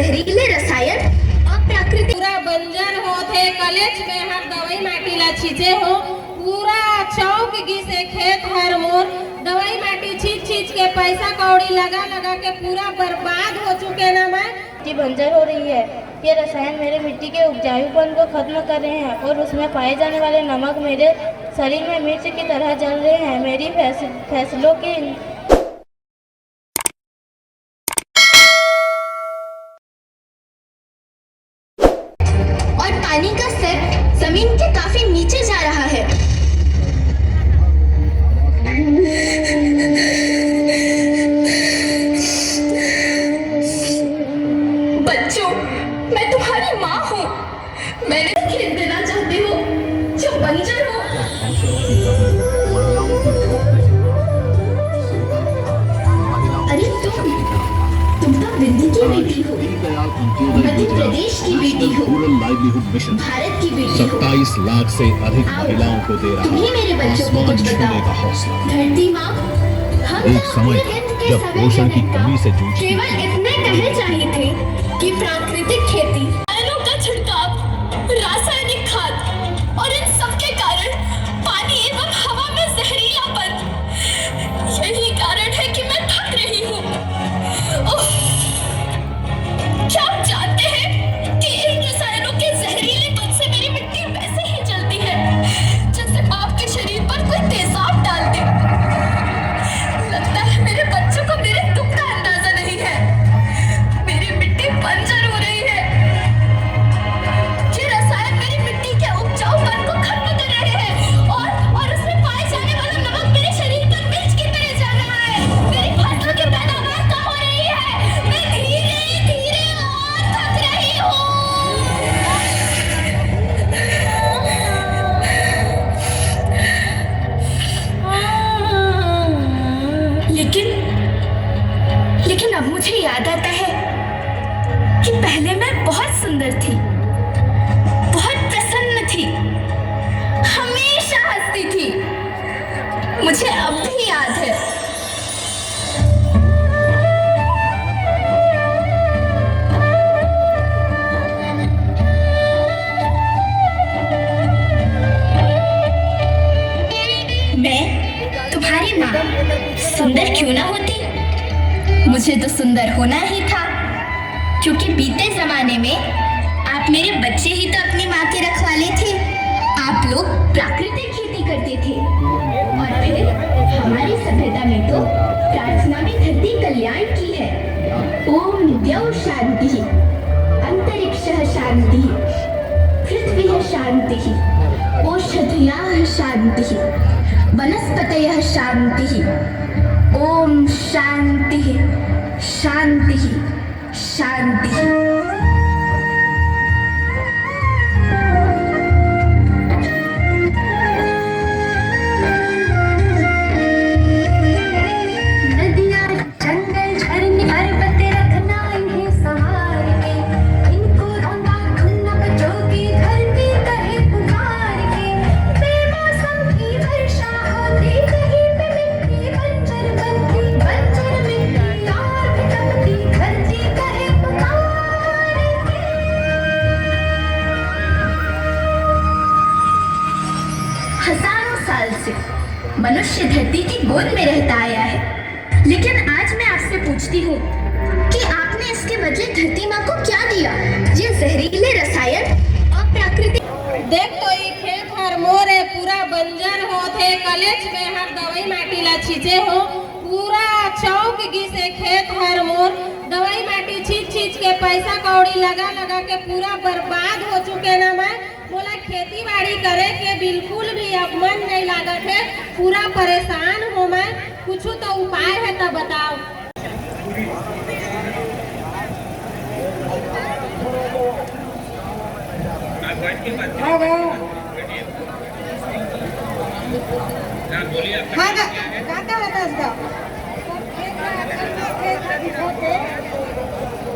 जहरीले रसायन और प्राकृतिक पूरा बंजर होते कलेज में हर दवाई माटी ला छींचे हो पूरा चौक गिसे खेत हर मोर दवाई माटी छींच छींच के पैसा कौड़ी लगा लगा के पूरा बर्बाद हो चुके ना मैं मिट्टी बंजर हो रही है। ये रसायन मेरे मिट्टी के उपजाऊपन को खत्म कर रहे हैं और उसमें पाए जाने वाले नमक मेरे शरीर में मिर्च की तरह जल रहे हैं। मेरी फैसलों की और पानी का स्तर जमीन के काफी नीचे जा रहा है। बच्चों, मैं तुम्हारी माँ हूँ। मैंने खेत देना चाहती हूँ जो बंजर हो। अरे तुम तो विंध्य की बेटी हो, मध्य प्रदेश की बेटी हो, भारत की बेटी हो। 27 लाख से अधिक महिलाओं को दे रहा तुम्ही मेरे बच्चों को कुछ बताओ। धरती माँ, हम एक समय जब पोषण की कमी से जूझ केवल इतने कहने चाहिए थे कि प्राकृतिक खेती, रसायनों का छिड़काव, रासायनिक खाद और इन सब के कारण पानी एवं हवा में जहरीलापन, यही कारण है कि मैं थक रही हूँ। क्या आप जानते हैं कि इन रसायनों के जहरीलेपन से मेरी मिट्टी वैसे ही जलती है जैसे आपके शरीर पर कोई तेजाब डाल दे। लगता है मेरे बच्चों को मेरे दुख का अंदाजा नहीं है। मेरी मिट्टी बंजर हो रही है। ये रसायन मेरी मिट्टी के उपजाऊपन को खत्म कर रहे हैं और उसमें पाए जाने वाला नमक मेरे शरीर पर मिर्च की तरह जल रहा है। मेरी फसलों की पैदावार कम हो रही है। मैं धीरे धीरे और थक रही हूँ। लेकिन अब मुझे याद आता है कि पहले मैं बहुत सुंदर थी, बहुत प्रसन्न थी, हमेशा हंसती थी। मुझे अब भी याद है। मैं तुम्हारी माँ सुंदर क्यों ना होती? मुझे तो सुंदर होना ही था, क्योंकि बीते जमाने में आप मेरे बच्चे ही तो अपनी माँ के रखवाले थे। आप लोग प्राकृतिक खेती करते थे और फिर हमारी सभ्यता में तो प्रार्थना में धरती कल्याण की है। ओम द्यौ शांति, अंतरिक्षः शांति, पृथ्वी शांति, ओषधयः शांति, वनस्पतयः शांति। ओम शांति शांति शांति। नदियाँ, जंगल, झरने, पर्वत रखना इन्हें संभाल के, इनको रोंदा ढूंढना बच्चों की धरती कहे पुकार के। बेमौसम की वर्षा होती कहीं पे मिट्टी बंजर बनती, बंजर मिट्टी और भी तपती, धरती कहे पुकार के। हजारों साल से मनुष्य धरती की गोद में रहता आया है, लेकिन आज मैं आपसे पूछती हूँ कि आपने इसके बदले धरती माँ को क्या दिया? ये जहरीले रसायन और प्राकृतिक। देख तो ये खेत हर मोर है पूरा बंजर होते कलेज में हर दवाई माटी ला छींचे हो पूरा चौक गिसे खेत हर मोर दवाई माटी छींच छींच के पैसा कौड़ी लगा लगा के पूरा बर्बाद हो चुके ना मैं। बोला खेती बाड़ी करे के बिल्कुल भी अब मन नहीं लागत है, पूरा परेशान हो मैं। कुछ तो उपाय है तो बताओ।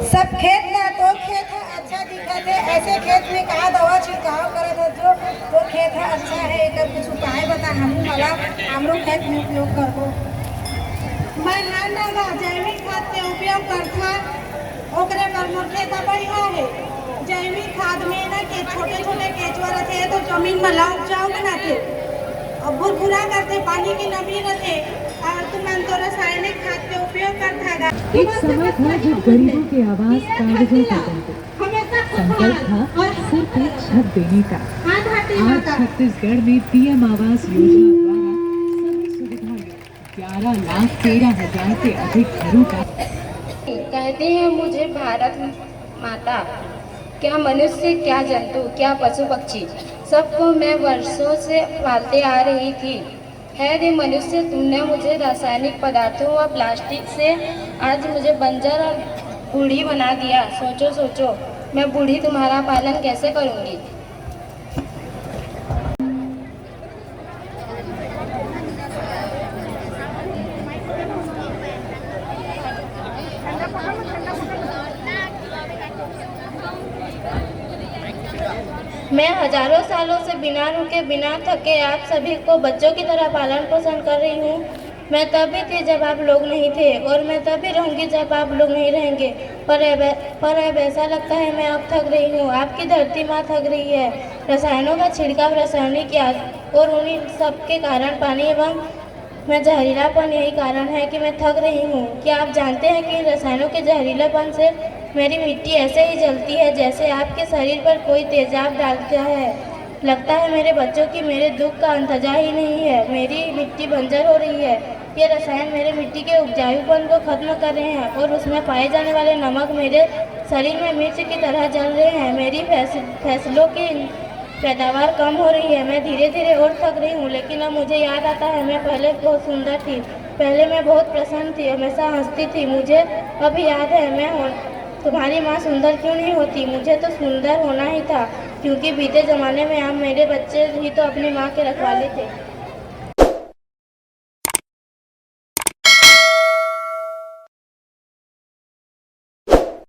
सब खेत ना तो खेत है अच्छा दिखत है, ऐसे खेत में कहा दवा छिड़काव करत है जो वो खेत है अच्छा है। एकर कुछ उपाय बता, हम लोग खेत में उपयोग करबो। मैं जैविक खाद के उपयोग करता, ओकरे पर मोर खेत बढ़िया है। जैविक खाद में ना के छोटे छोटे केचुआ रहते हैं तो जमीन में ला उपजाऊ बनाते और भुरभुरा करते, पानी की नमी रहते और तुम तो रासायनिक खाद के उपयोग करता है। एक समय था जब गरीबों की आवाज कागजों पर बनती, संकल्प था सिर्फ एक छत देने का। आज छत्तीसगढ़ में पीएम आवास योजना द्वारा सभी सुविधाएं 11,13,000 से अधिक घरों का। कहते हैं मुझे भारत माता, क्या मनुष्य, क्या जंतु, क्या पशु पक्षी, सबको मैं वर्षों से पालते आ रही थी। है रे मनुष्य, तुमने मुझे रासायनिक पदार्थों व प्लास्टिक से आज मुझे बंजर और बूढ़ी बना दिया। सोचो सोचो, मैं बूढ़ी तुम्हारा पालन कैसे करूँगी। मैं हजारों सालों से बिना रुके बिना थके आप सभी को बच्चों की तरह पालन पोषण कर रही हूँ। मैं तभी थी जब आप लोग नहीं थे और मैं तभी रहूँगी जब आप लोग नहीं रहेंगे। पर अब ऐसा लगता है मैं अब थक रही हूँ। आपकी धरती माँ थक रही है। रसायनों का छिड़काव, रासायनिक खाद और उन्हीं सब के कारण पानी एवं मैं जहरीलापन, यही कारण है कि मैं थक रही हूँ। क्या आप जानते हैं कि रसायनों के जहरीलापन से मेरी मिट्टी ऐसे ही जलती है जैसे आपके शरीर पर कोई तेजाब डालता है। लगता है मेरे बच्चों की मेरे दुख का अंतजा ही नहीं है। मेरी मिट्टी बंजर हो रही है। ये रसायन मेरे मिट्टी के उपजाऊपन को खत्म कर रहे हैं और उसमें पाए जाने वाले नमक मेरे शरीर में मिर्च की तरह जल रहे हैं। मेरी फसलों की पैदावार कम हो रही है। मैं धीरे धीरे और थक रही हूँ। लेकिन अब मुझे याद आता है मैं पहले बहुत सुंदर थी। पहले मैं बहुत प्रसन्न थी, हमेशा हंसती थी। मुझे अभी याद है तुम्हारी माँ सुंदर क्यों नहीं होती। मुझे तो सुंदर होना ही था, क्योंकि बीते ज़माने में आप मेरे बच्चे ही तो अपनी माँ के रखवाले थे।